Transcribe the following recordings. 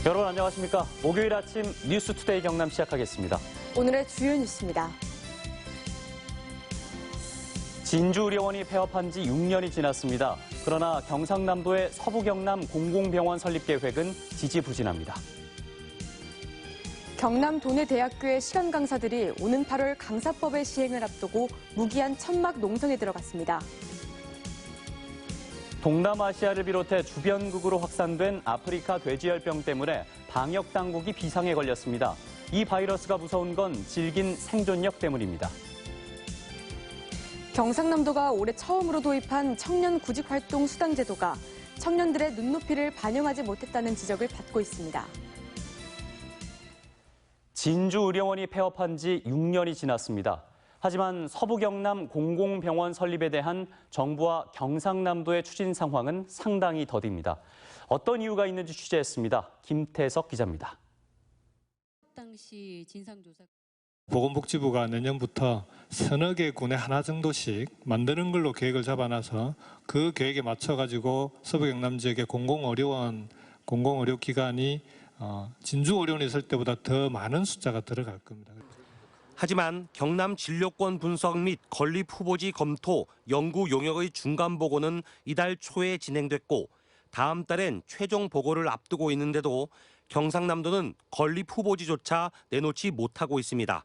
여러분 안녕하십니까? 목요일 아침 뉴스투데이 경남 시작하겠습니다. 오늘의 주요 뉴스입니다. 진주의료원이 폐업한 지 6년이 지났습니다. 그러나 경상남도의 서부경남 공공병원 설립 계획은 지지부진합니다. 경남 도내대학교의 시간 강사들이 오는 8월 강사법의 시행을 앞두고 무기한 천막 농성에 들어갔습니다. 동남아시아를 비롯해 주변국으로 확산된 아프리카 돼지열병 때문에 방역 당국이 비상에 걸렸습니다. 이 바이러스가 무서운 건 질긴 생존력 때문입니다. 경상남도가 올해 처음으로 도입한 청년 구직활동 수당 제도가 청년들의 눈높이를 반영하지 못했다는 지적을 받고 있습니다. 진주의료원이 폐업한 지 6년이 지났습니다. 하지만 서부경남 공공병원 설립에 대한 정부와 경상남도의 추진 상황은 상당히 더딥니다. 어떤 이유가 있는지 취재했습니다. 김태석 기자입니다. 당시 진상조사 보건복지부가 내년부터 서너 개 군에 하나 정도씩 만드는 걸로 계획을 잡아놔서 그 계획에 맞춰가지고 서부경남 지역의 공공의료원, 공공의료기관이 진주의료원이 있을 때보다 더 많은 숫자가 들어갈 겁니다. 하지만 경남 진료권 분석 및 건립 후보지 검토, 연구 용역의 중간 보고는 이달 초에 진행됐고 다음 달엔 최종 보고를 앞두고 있는데도 경상남도는 건립 후보지조차 내놓지 못하고 있습니다.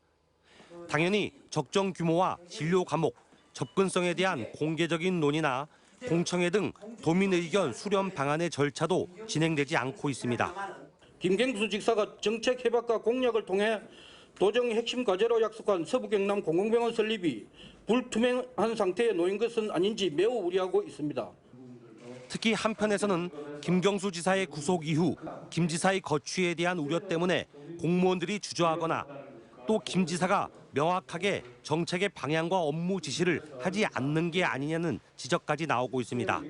당연히 적정 규모와 진료 과목, 접근성에 대한 공개적인 논의나 공청회 등 도민 의견 수렴 방안의 절차도 진행되지 않고 있습니다. 김경수 직사가 정책 협약과 공약을 통해 도정의 핵심 과제로 약속한 서부경남 공공병원 설립이 불투명한 상태에 놓인 것은 아닌지 매우 우려하고 있습니다. 특히 한편에서는 김경수 지사의 구속 이후 김 지사의 거취에 대한 우려 때문에 공무원들이 주저하거나 또 김 지사가 명확하게 정책의 방향과 업무 지시를 하지 않는 게 아니냐는 지적까지 나오고 있습니다.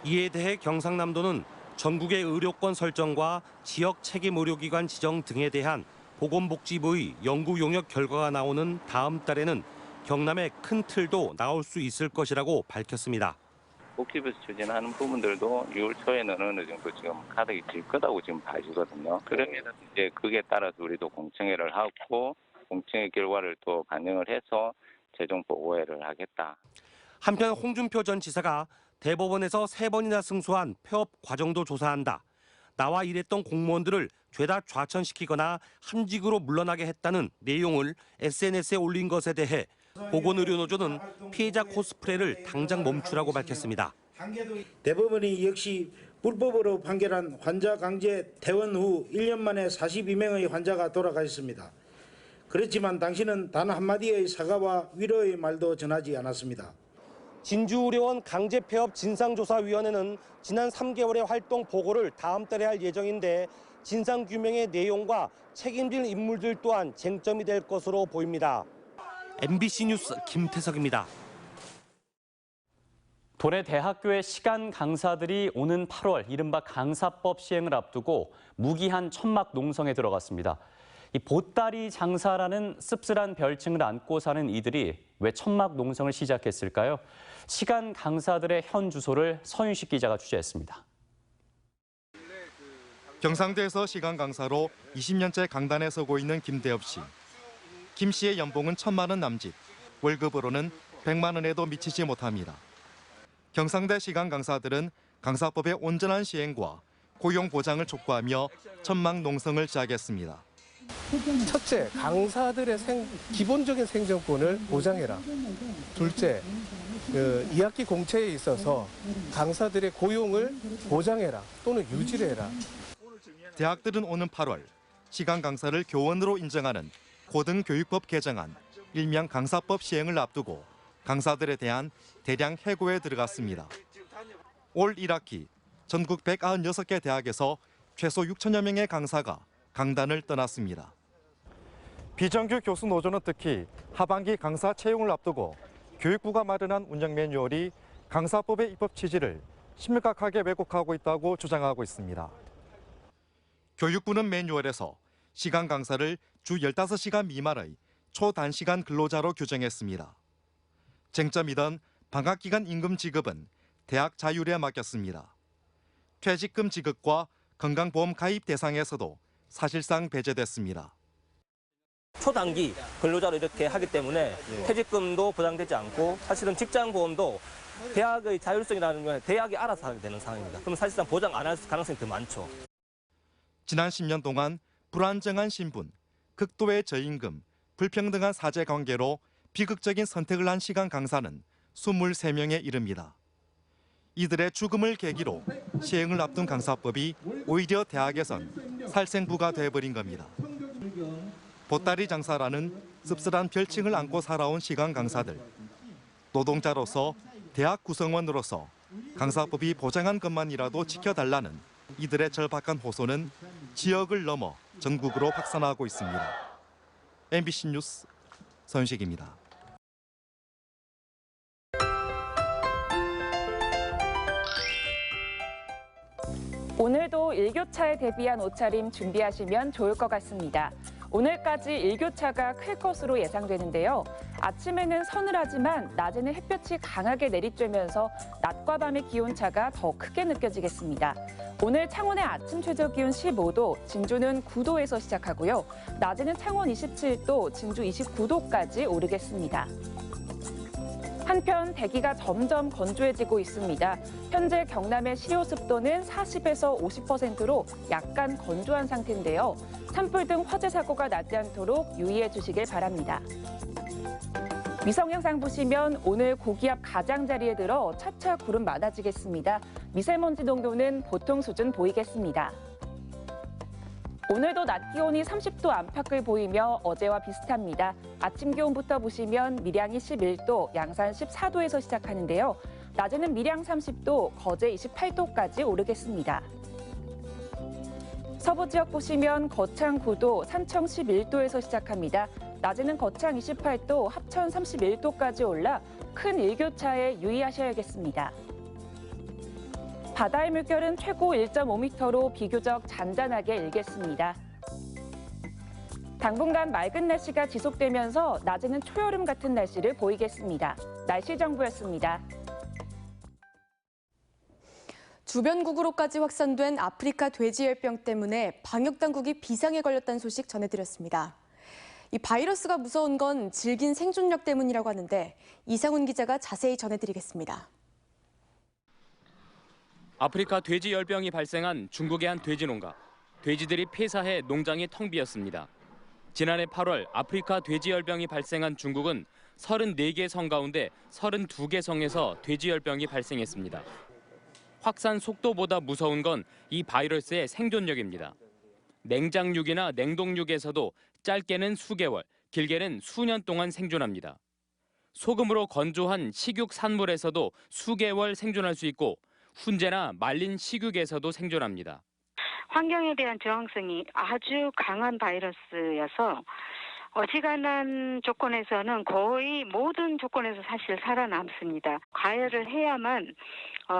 이에 대해 경상남도는 전국의 의료권 설정과 지역 책임 의료기관 지정 등에 대한 보건복지부의 연구 용역 결과가 나오는 다음 달에는 경남의 큰 틀도 나올 수 있을 것이라고 밝혔습니다. 복지부에서 추진하는 부분들도 6월 초에는 어느 정도 지금 가닥이 질 거라고 지금 봐지거든요. 그러면 이제 그게 따라서 우리도 공청회를 하고 공청회 결과를 또 반영을 해서 최종 보고회를 하겠다. 한편 홍준표 전 지사가 대법원에서 3번이나 승소한 폐업 과정도 조사한다. 나와 일했던 공무원들을 죄다 좌천시키거나 함직으로 물러나게 했다는 내용을 SNS에 올린 것에 대해 보건의료노조는 피해자 코스프레를 당장 멈추라고 밝혔습니다. 대법원이 역시 불법으로 판결한 환자 강제 퇴원 후 1년 만에 42명의 환자가 돌아가셨습니다. 그렇지만 당신은 단 한마디의 사과와 위로의 말도 전하지 않았습니다. 진주의료원 강제 폐업 진상조사위원회는 지난 3개월의 활동 보고를 다음 달에 할 예정인데 진상규명의 내용과 책임질 인물들 또한 쟁점이 될 것으로 보입니다. MBC 뉴스 김태석입니다. 도내 대학교의 시간 강사들이 오는 8월 이른바 강사법 시행을 앞두고 무기한 천막 농성에 들어갔습니다. 이 보따리 장사라는 씁쓸한 별칭을 안고 사는 이들이 왜 천막 농성을 시작했을까요? 시간 강사들의 현 주소를 서윤식 기자가 취재했습니다. 경상도에서 시간 강사로 20년째 강단에 서고 있는 김대엽 씨. 김 씨의 연봉은 1,000만 원 남짓, 월급으로는 100만 원에도 미치지 못합니다. 경상대 시간 강사들은 강사법의 온전한 시행과 고용 보장을 촉구하며 천막 농성을 시작했습니다. 첫째, 강사들의 기본적인 생존권을 보장해라. 둘째, 2학기 공채에 있어서 강사들의 고용을 보장해라 또는 유지를 해라. 대학들은 오는 8월 시간 강사를 교원으로 인정하는 고등교육법 개정안, 일명 강사법 시행을 앞두고 강사들에 대한 대량 해고에 들어갔습니다. 올 1학기 전국 196개 대학에서 최소 6천여 명의 강사가 강단을 떠났습니다. 비정규 교수 노조는 특히 하반기 강사 채용을 앞두고 교육부가 마련한 운영 매뉴얼이 강사법의 입법 취지를 심각하게 왜곡하고 있다고 주장하고 있습니다. 교육부는 매뉴얼에서 시간 강사를 주 15시간 미만의 초단시간 근로자로 규정했습니다. 쟁점이던 방학기간 임금 지급은 대학 자율에 맡겼습니다. 퇴직금 지급과 건강보험 가입 대상에서도 사실상 배제됐습니다. 초단기 근로자로 이렇게 하기 때문에 퇴직금도 보장되지 않고 사실은 직장보험도 대학의 자율성이라는 건 대학이 알아서 하게 되는 상황입니다. 그럼 사실상 보장 안 할 가능성이 더 많죠. 지난 10년 동안 불안정한 신분, 극도의 저임금, 불평등한 사제관계로 비극적인 선택을 한 시간 강사는 23명에 이릅니다. 이들의 죽음을 계기로 시행을 앞둔 강사법이 오히려 대학에선 살생부가 돼버린 겁니다. 보따리 장사라는 씁쓸한 별칭을 안고 살아온 시간 강사들. 노동자로서 대학 구성원으로서 강사법이 보장한 것만이라도 지켜달라는 이들의 절박한 호소는 지역을 넘어 전국으로 확산하고 있습니다. MBC 뉴스 서윤식입니다. 오늘도 일교차에 대비한 옷차림 준비하시면 좋을 것 같습니다. 오늘까지 일교차가 클 것으로 예상되는데요. 아침에는 서늘하지만 낮에는 햇볕이 강하게 내리쬐면서 낮과 밤의 기온차가 더 크게 느껴지겠습니다. 오늘 창원의 아침 최저 기온 15도, 진주는 9도에서 시작하고요. 낮에는 창원 27도, 진주 29도까지 오르겠습니다. 한편 대기가 점점 건조해지고 있습니다. 현재 경남의 시효 습도는 40에서 50%로 약간 건조한 상태인데요. 산불 등 화재 사고가 나지 않도록 유의해 주시길 바랍니다. 위성 영상 보시면 오늘 고기압 가장자리에 들어 차차 구름 많아지겠습니다. 미세먼지 농도는 보통 수준 보이겠습니다. 오늘도 낮 기온이 30도 안팎을 보이며 어제와 비슷합니다. 아침 기온부터 보시면 밀양이 11도, 양산 14도에서 시작하는데요. 낮에는 밀양 30도, 거제 28도까지 오르겠습니다. 서부 지역 보시면 거창 9도, 산청 11도에서 시작합니다. 낮에는 거창 28도, 합천 31도까지 올라 큰 일교차에 유의하셔야겠습니다. 바다의 물결은 최고 1.5m로 비교적 잔잔하게 일겠습니다. 당분간 맑은 날씨가 지속되면서 낮에는 초여름 같은 날씨를 보이겠습니다. 날씨 정보였습니다. 주변국으로까지 확산된 아프리카 돼지열병 때문에 방역당국이 비상에 걸렸다는 소식 전해드렸습니다. 이 바이러스가 무서운 건 질긴 생존력 때문이라고 하는데 이상훈 기자가 자세히 전해드리겠습니다. 아프리카 돼지열병이 발생한 중국의 한 돼지 농가. 돼지들이 폐사해 농장이 텅 비었습니다. 지난해 8월 아프리카 돼지열병이 발생한 중국은 34개 성 가운데 32개 성에서 돼지열병이 발생했습니다. 확산 속도보다 무서운 건 이 바이러스의 생존력입니다. 냉장육이나 냉동육에서도 짧게는 수개월, 길게는 수년 동안 생존합니다. 소금으로 건조한 식육 산물에서도 수개월 생존할 수 있고 훈제나 말린 식육에서도 생존합니다. 환경에 대한 저항성이 아주 강한 바이러스여서 어지간한 조건에서는 거의 모든 조건에서 사실 살아남습니다. 가열을 해야만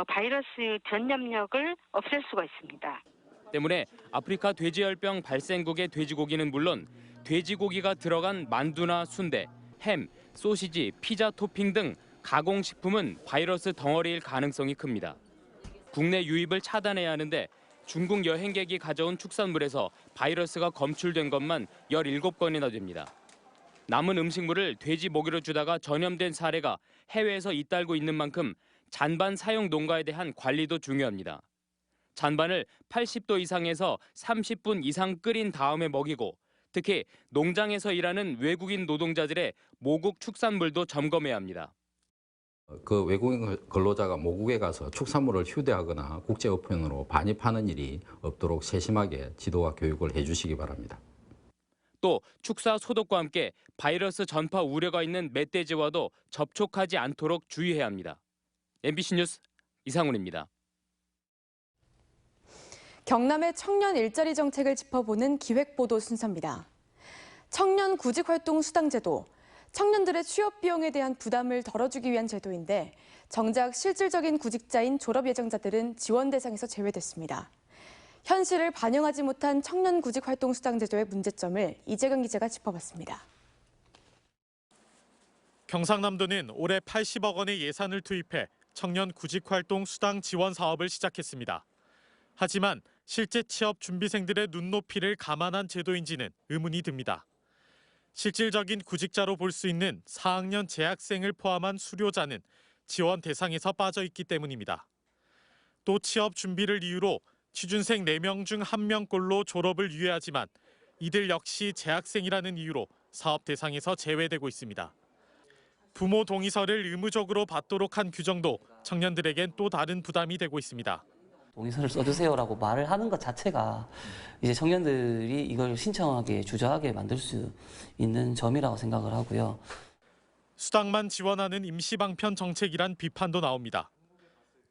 바이러스 전염력을 없앨 수가 있습니다. 때문에 아프리카 돼지열병 발생국의 돼지고기는 물론 돼지고기가 들어간 만두나 순대, 햄, 소시지, 피자 토핑 등 가공식품은 바이러스 덩어리일 가능성이 큽니다. 국내 유입을 차단해야 하는데 중국 여행객이 가져온 축산물에서 바이러스가 검출된 것만 17건이나 됩니다. 남은 음식물을 돼지 모기로 주다가 전염된 사례가 해외에서 잇따르고 있는 만큼 잔반 사용 농가에 대한 관리도 중요합니다. 잔반을 80도 이상에서 30분 이상 끓인 다음에 먹이고 특히 농장에서 일하는 외국인 노동자들의 모국 축산물도 점검해야 합니다. 그 외국인 근로자가 모국에 가서 축산물을 휴대하거나 국제우편으로 반입하는 일이 없도록 세심하게 지도와 교육을 해주시기 바랍니다. 또 축사 소독과 함께 바이러스 전파 우려가 있는 멧돼지와도 접촉하지 않도록 주의해야 합니다. MBC 뉴스 이상훈입니다. 경남의 청년 일자리 정책을 짚어보는 기획보도 순서입니다. 청년 구직활동 수당제도. 청년들의 취업 비용에 대한 부담을 덜어주기 위한 제도인데 정작 실질적인 구직자인 졸업 예정자들은 지원 대상에서 제외됐습니다. 현실을 반영하지 못한 청년 구직활동 수당제도의 문제점을 이재경 기자가 짚어봤습니다. 경상남도는 올해 80억 원의 예산을 투입해 청년 구직활동 수당 지원 사업을 시작했습니다. 하지만 실제 취업 준비생들의 눈높이를 감안한 제도인지는 의문이 듭니다. 실질적인 구직자로 볼 수 있는 4학년 재학생을 포함한 수료자는 지원 대상에서 빠져 있기 때문입니다. 또 취업 준비를 이유로 취준생 4명 중 1명꼴로 졸업을 유예하지만 이들 역시 재학생이라는 이유로 사업 대상에서 제외되고 있습니다. 부모 동의서를 의무적으로 받도록 한 규정도 청년들에겐 또 다른 부담이 되고 있습니다. 동의서를 써주세요라고 말을 하는 것 자체가 이제 청년들이 이걸 신청하게 주저하게 만들 수 있는 점이라고 생각을 하고요. 수당만 지원하는 임시방편 정책이란 비판도 나옵니다.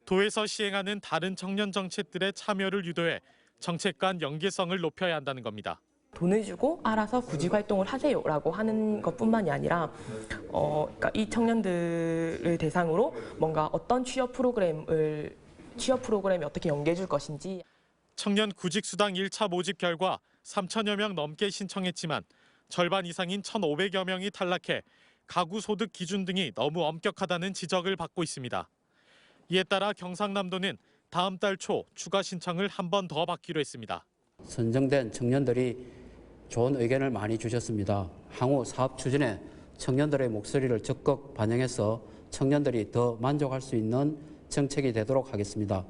도에서 시행하는 다른 청년 정책들의 참여를 유도해 정책 간 연계성을 높여야 한다는 겁니다. 돈을 주고 알아서 구직 활동을 하세요라고 하는 것뿐만이 아니라 그러니까 이 청년들을 대상으로 뭔가 어떤 취업 프로그램이 어떻게 연계해 줄 것인지. 청년 구직수당 1차 모집 결과 3천여 명 넘게 신청했지만 절반 이상인 1,500여 명이 탈락해 가구 소득 기준 등이 너무 엄격하다는 지적을 받고 있습니다. 이에 따라 경상남도는 다음 달 초 추가 신청을 한 번 더 받기로 했습니다. 선정된 청년들이 좋은 의견을 많이 주셨습니다. 향후 사업 추진에 청년들의 목소리를 적극 반영해서 청년들이 더 만족할 수 있는 정책이 되도록 하겠습니다.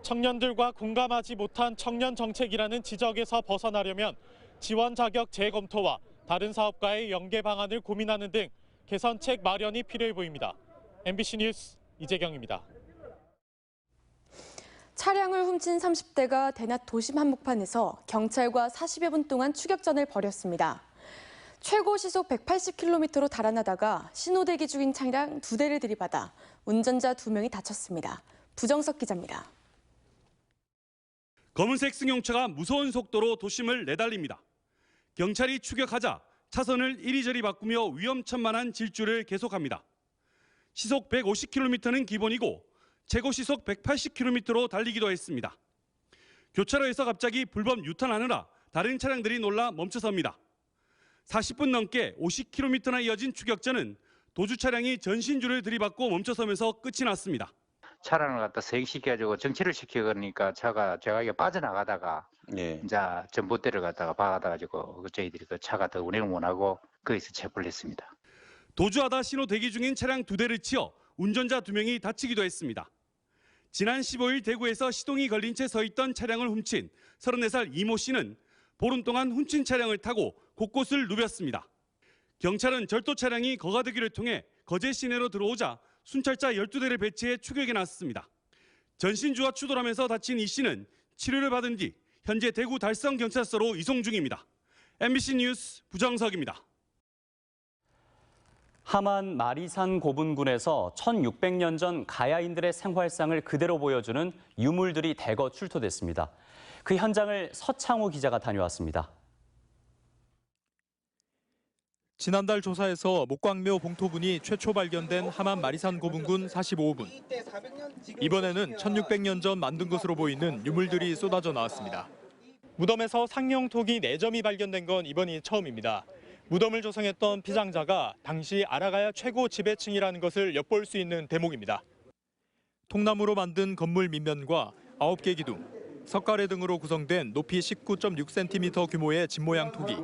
청년들과 공감하지 못한 청년 정책이라는 지적에서 벗어나려면 지원 자격 재검토와 다른 사업과의 연계 방안을 고민하는 등 개선책 마련이 필요해 보입니다. MBC 뉴스 이재경입니다. 차량을 훔친 30대가 대낮 도심 한복판에서 경찰과 40여 분 동안 추격전을 벌였습니다. 최고 시속 180km로 달아나다가 신호대기 중인 차량 2대를 들이받아 운전자 2명이 다쳤습니다. 부정석 기자입니다. 검은색 승용차가 무서운 속도로 도심을 내달립니다. 경찰이 추격하자 차선을 이리저리 바꾸며 위험천만한 질주를 계속합니다. 시속 150km는 기본이고 최고 시속 180km로 달리기도 했습니다. 교차로에서 갑자기 불법 유턴하느라 다른 차량들이 놀라 멈춰섭니다. 40분 넘게 50km나 이어진 추격전은 도주 차량이 전신주를 들이받고 멈춰서면서 끝이 났습니다. 차량을 갖다 서행시켜가지고 정체를 시키니까 차가 저하게 빠져나가다가 이제 전봇대를 갖다가 박아가지고 저희들이 그 차가 더 운행을 못하고 거기서 체포를 했습니다. 도주하다 신호 대기 중인 차량 2대를 치어 운전자 2명이 다치기도 했습니다. 지난 15일 대구에서 시동이 걸린 채 서 있던 차량을 훔친 34살 이모 씨는 보름 동안 훔친 차량을 타고 곳곳을 누볐습니다. 경찰은 절도 차량이 거가대교를 통해 거제 시내로 들어오자 순찰자 12대를 배치해 추격에 나섰습니다. 전신주와 추돌하면서 다친 이 씨는 치료를 받은 뒤 현재 대구 달성경찰서로 이송 중입니다. MBC 뉴스 부정석입니다. 함안 마리산 고분군에서 1600년 전 가야인들의 생활상을 그대로 보여주는 유물들이 대거 출토됐습니다. 그 현장을 서창호 기자가 다녀왔습니다. 지난달 조사에서 목광묘 봉토분이 최초 발견된 함안 마리산 고분군 45분. 이번에는 1600년 전 만든 것으로 보이는 유물들이 쏟아져 나왔습니다. 무덤에서 상령톡이 4점이 발견된 건 이번이 처음입니다. 무덤을 조성했던 피장자가 당시 아라가야 최고 지배층이라는 것을 엿볼 수 있는 대목입니다. 통나무로 만든 건물 밑면과 9개 기둥, 석가래 등으로 구성된 높이 19.6cm 규모의 집모양 톡이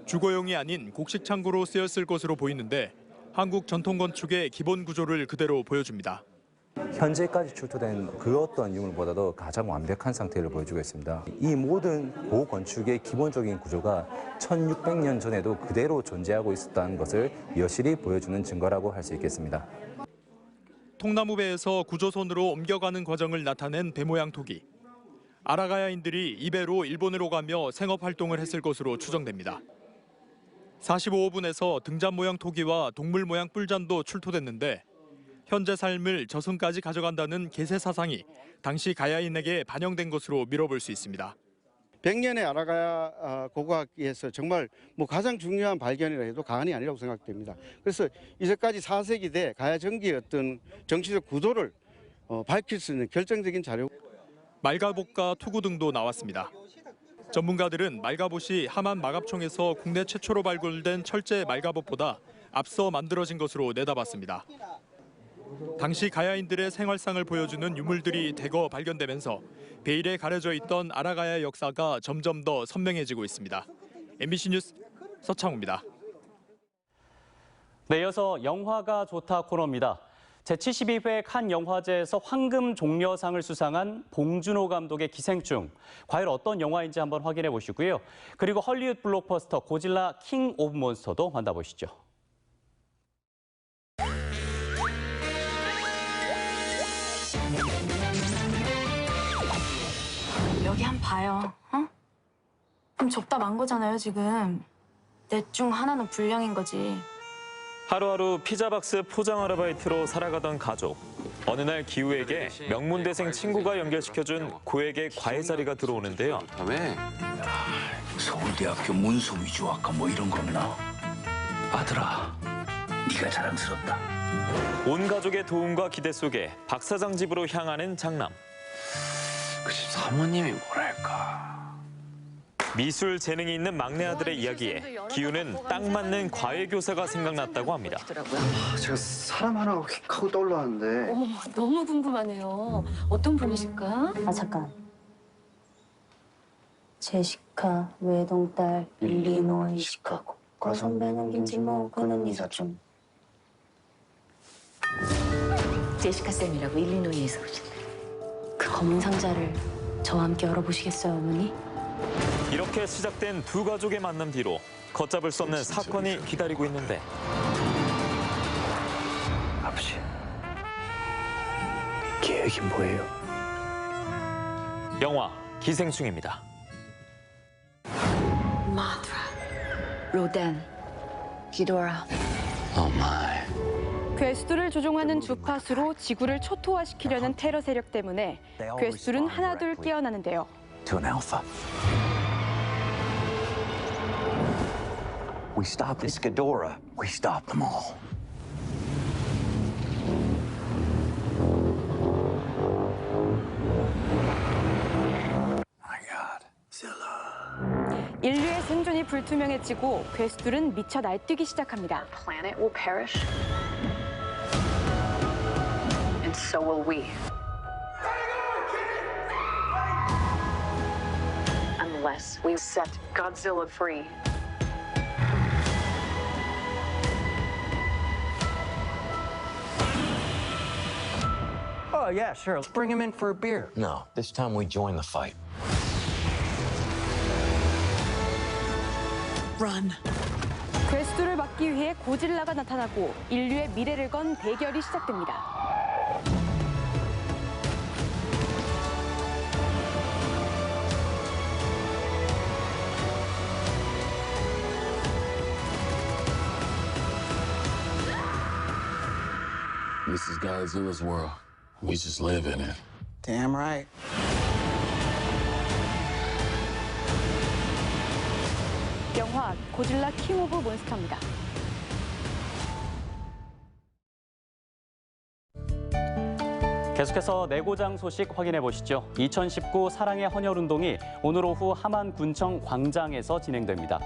주거용이 아닌 곡식 창고로 쓰였을 것으로 보이는데 한국 전통 건축의 기본 구조를 그대로 보여줍니다. 현재까지 출토된 그 어떤 유물보다도 가장 완벽한 상태를 보여주고 있습니다. 이 모든 고건축의 기본적인 구조가 1600년 전에도 그대로 존재하고 있었다는 것을 여실히 보여주는 증거라고 할 수 있겠습니다. 통나무배에서 구조선으로 옮겨가는 과정을 나타낸 배모양 톡이 아라가야인들이 이 배로 일본으로 가며 생업 활동을 했을 것으로 추정됩니다. 45호분에서 등잔 모양 토기와 동물 모양 뿔잔도 출토됐는데 현재 삶을 저승까지 가져간다는 계세 사상이 당시 가야인에게 반영된 것으로 미뤄볼 수 있습니다. 100년의 아라가야 고고학에서 정말 가장 중요한 발견이라 해도 과언이 아니라고 생각됩니다. 그래서 이제까지 4세기 대 가야 정기의 어떤 정치적 구도를 밝힐 수 있는 결정적인 자료. 말가봇과 투구 등도 나왔습니다. 전문가들은 말가봇이 함안 마갑총에서 국내 최초로 발굴된 철제 말가봇보다 앞서 만들어진 것으로 내다봤습니다. 당시 가야인들의 생활상을 보여주는 유물들이 대거 발견되면서 베일에 가려져 있던 아라가야의 역사가 점점 더 선명해지고 있습니다. MBC 뉴스 서창우입니다. 네, 이어서 영화가 좋다 코너입니다. 제72회 칸 영화제에서 황금 종려상을 수상한 봉준호 감독의 기생충. 과연 어떤 영화인지 한번 확인해 보시고요. 그리고 헐리우드 블록버스터 고질라 킹 오브 몬스터도 만나보시죠. 여기 한번 봐요. 그럼 접다 만 거잖아요, 지금. 넷 중 하나는 불량인 거지. 하루하루 피자박스 포장 아르바이트로 살아가던 가족. 어느 날 기우에게 명문대생 친구가 연결시켜준 고액의 과외 자리가 들어오는데요. 서울대학교 문서 위조학과 뭐 이런 거구나. 아들아, 네가 자랑스럽다. 온 가족의 도움과 기대 속에 박 사장 집으로 향하는 장남. 그 집 사모님이 뭐랄까. 미술 재능이 있는 막내 아들의 이야기에 기우는 딱 맞는 과외 교사가 생각났다고 합니다. 제가 사람 하나가 휙 하고 떠올랐는데. 어머, 너무 궁금하네요. 어떤 분이실까? 아, 잠깐. 제시카, 외동딸, 일리노이, 시카고. 과 선배는 김진모, 그는 이사촌. 제시카 쌤이라고 일리노이에서 오신대. 그 검은 상자를 저와 함께 열어보시겠어요, 어머니? 이렇게 시작된 두 가족의 만남 뒤로 걷잡을 수 없는 사건이 기다리고 있는데. 아버지, 계획이 뭐예요? 영화 기생충입니다. 마드라, 로덴, 기도라. 오 마이. 괴수들을 조종하는 주파수로 지구를 초토화시키려는 테러 세력 때문에 괴수들은 하나둘 깨어나는데요. To an alpha. We stopped this Ghidorah. We stopped them all. My God, Zilla. 인류의 생존이 불투명해지고 괴수들은 미쳐 날뛰기 시작합니다. Planet will perish. And so will we. Unless we set Godzilla free. Oh, yeah, sure. Let's bring him in for a beer. No, this time we join the fight. Run. 괴수들을 막기 위해 고질라가 나타나고 인류의 미래를 건 대결이 시작됩니다. This is Godzilla's world. We just live in it. Damn right. 영화 고질라 킹 오브 몬스터입니다. 계속해서 내고장 소식 확인해 보시죠. 2019 사랑의 헌혈운동이 오늘 오후 함안군청 광장에서 진행됩니다.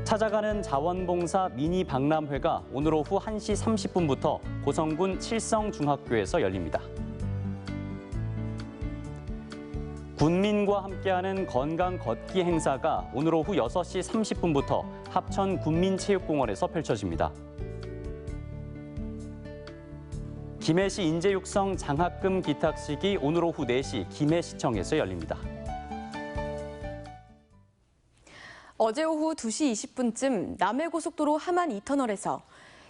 찾아가는 자원봉사 미니 박람회가 오늘 오후 1시 30분부터 고성군 칠성중학교에서 열립니다. 군민과 함께하는 건강 걷기 행사가 오늘 오후 6시 30분부터 합천 군민체육공원에서 펼쳐집니다. 김해시 인재육성 장학금 기탁식이 오늘 오후 4시 김해시청에서 열립니다. 어제 오후 2시 20분쯤 남해고속도로 함안 2터널에서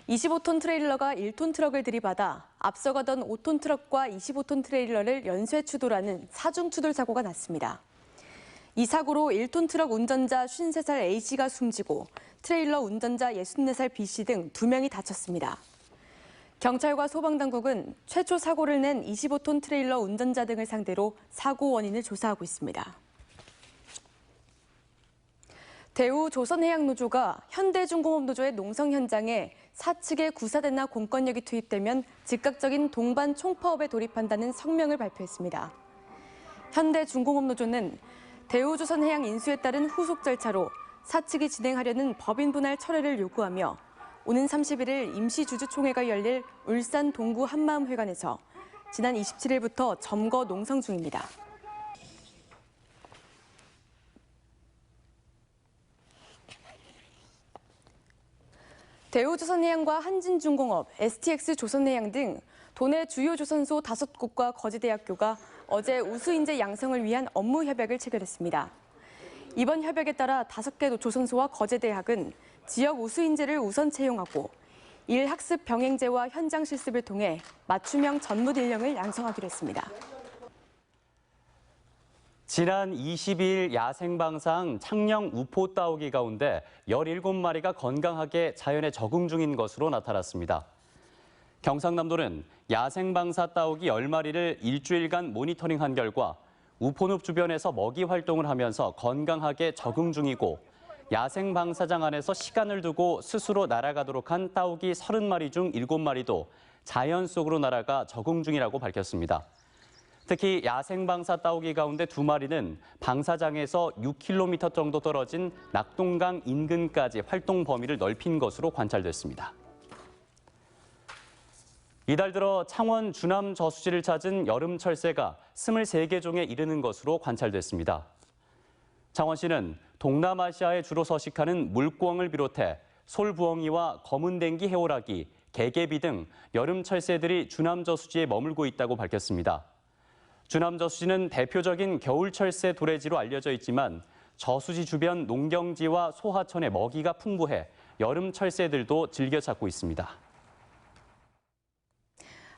25톤 트레일러가 1톤 트럭을 들이받아 앞서가던 5톤 트럭과 25톤 트레일러를 연쇄 추돌하는 사중 추돌 사고가 났습니다. 이 사고로 1톤 트럭 운전자 53살 A씨가 숨지고 트레일러 운전자 64살 B씨 등 2명이 다쳤습니다. 경찰과 소방당국은 최초 사고를 낸 25톤 트레일러 운전자 등을 상대로 사고 원인을 조사하고 있습니다. 대우조선해양노조가 현대중공업노조의 농성 현장에 사측의 구사대나 공권력이 투입되면 즉각적인 동반 총파업에 돌입한다는 성명을 발표했습니다. 현대중공업노조는 대우조선해양 인수에 따른 후속 절차로 사측이 진행하려는 법인 분할 철회를 요구하며 오는 31일 임시주주총회가 열릴 울산 동구 한마음회관에서 지난 27일부터 점거 농성 중입니다. 대우조선해양과 한진중공업, STX조선해양 등 도내 주요 조선소 5곳과 거제대학교가 어제 우수인재 양성을 위한 업무 협약을 체결했습니다. 이번 협약에 따라 5개 조선소와 거제대학은 지역 우수인재를 우선 채용하고 일학습 병행제와 현장 실습을 통해 맞춤형 전문 인력을 양성하기로 했습니다. 지난 22일 야생방사항 창녕 우포 따오기 가운데 17마리가 건강하게 자연에 적응 중인 것으로 나타났습니다. 경상남도는 야생방사 따오기 10마리를 일주일간 모니터링한 결과 우포늪 주변에서 먹이 활동을 하면서 건강하게 적응 중이고 야생방사장 안에서 시간을 두고 스스로 날아가도록 한 따오기 30마리 중 7마리도 자연 속으로 날아가 적응 중이라고 밝혔습니다. 특히 야생방사 따오기 가운데 2마리는 방사장에서 6km 정도 떨어진 낙동강 인근까지 활동 범위를 넓힌 것으로 관찰됐습니다. 이달 들어 창원 주남 저수지를 찾은 여름 철새가 23개 종에 이르는 것으로 관찰됐습니다. 창원시는 동남아시아에 주로 서식하는 물꿩을 비롯해 솔부엉이와 검은댕기 해오라기, 개개비 등 여름 철새들이 주남 저수지에 머물고 있다고 밝혔습니다. 주남 저수지는 대표적인 겨울 철새 도래지로 알려져 있지만 저수지 주변 농경지와 소하천의 먹이가 풍부해 여름 철새들도 즐겨 찾고 있습니다.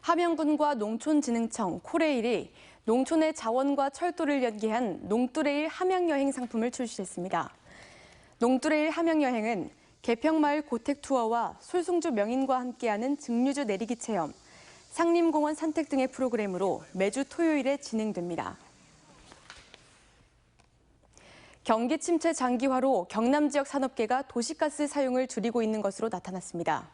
함영군과 농촌진흥청, 코레일이 농촌의 자원과 철도를 연계한 농뚜레일 함양여행 상품을 출시했습니다. 농뚜레일 함양여행은 개평마을 고택 투어와 솔송주 명인과 함께하는 증류주 내리기 체험, 상림공원 산책 등의 프로그램으로 매주 토요일에 진행됩니다. 경기 침체 장기화로 경남 지역 산업계가 도시가스 사용을 줄이고 있는 것으로 나타났습니다.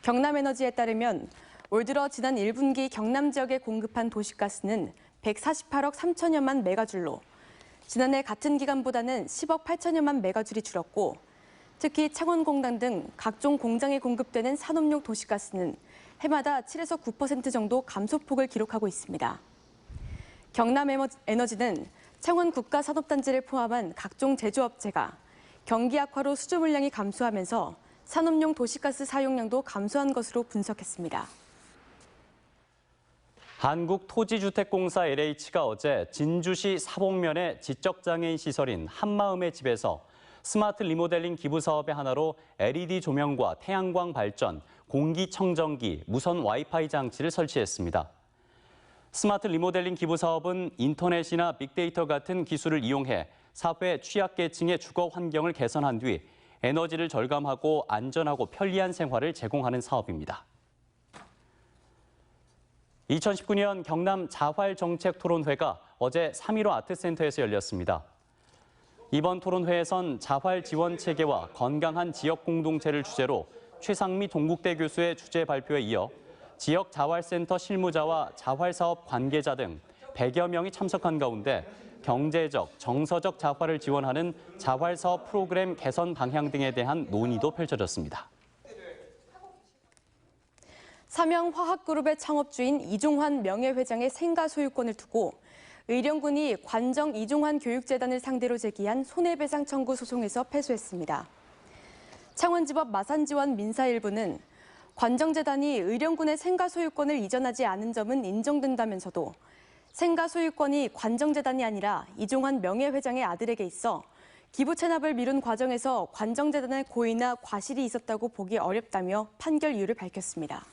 경남에너지에 따르면 올 들어 지난 1분기 경남 지역에 공급한 도시가스는 148억 3천여만 메가줄로 지난해 같은 기간보다는 10억 8천여만 메가줄이 줄었고 특히 창원공단 등 각종 공장에 공급되는 산업용 도시가스는 해마다 7에서 9% 정도 감소폭을 기록하고 있습니다. 경남에너지는 창원 국가산업단지를 포함한 각종 제조업체가 경기 악화로 수주 물량이 감소하면서 산업용 도시가스 사용량도 감소한 것으로 분석했습니다. 한국토지주택공사 LH가 어제 진주시 사복면의 지적장애인 시설인 한마음의 집에서 스마트 리모델링 기부 사업의 하나로 LED 조명과 태양광 발전, 공기청정기, 무선 와이파이 장치를 설치했습니다. 스마트 리모델링 기부 사업은 인터넷이나 빅데이터 같은 기술을 이용해 사회 취약계층의 주거 환경을 개선한 뒤 에너지를 절감하고 안전하고 편리한 생활을 제공하는 사업입니다. 2019년 경남 자활정책토론회가 어제 3.15 아트센터에서 열렸습니다. 이번 토론회에선 자활 지원 체계와 건강한 지역 공동체를 주제로 최상미 동국대 교수의 주제 발표에 이어 지역 자활센터 실무자와 자활사업 관계자 등 100여 명이 참석한 가운데 경제적, 정서적 자활을 지원하는 자활사업 프로그램 개선 방향 등에 대한 논의도 펼쳐졌습니다. 삼양화학그룹의 창업주인 이종환 명예회장의 생가 소유권을 두고 의령군이 관정 이종환 교육재단을 상대로 제기한 손해배상 청구 소송에서 패소했습니다. 창원지법 마산지원 민사 1부는 관정재단이 의령군의 생가 소유권을 이전하지 않은 점은 인정된다면서도 생가 소유권이 관정재단이 아니라 이종환 명예회장의 아들에게 있어 기부 체납을 미룬 과정에서 관정재단의 고의나 과실이 있었다고 보기 어렵다며 판결 이유를 밝혔습니다.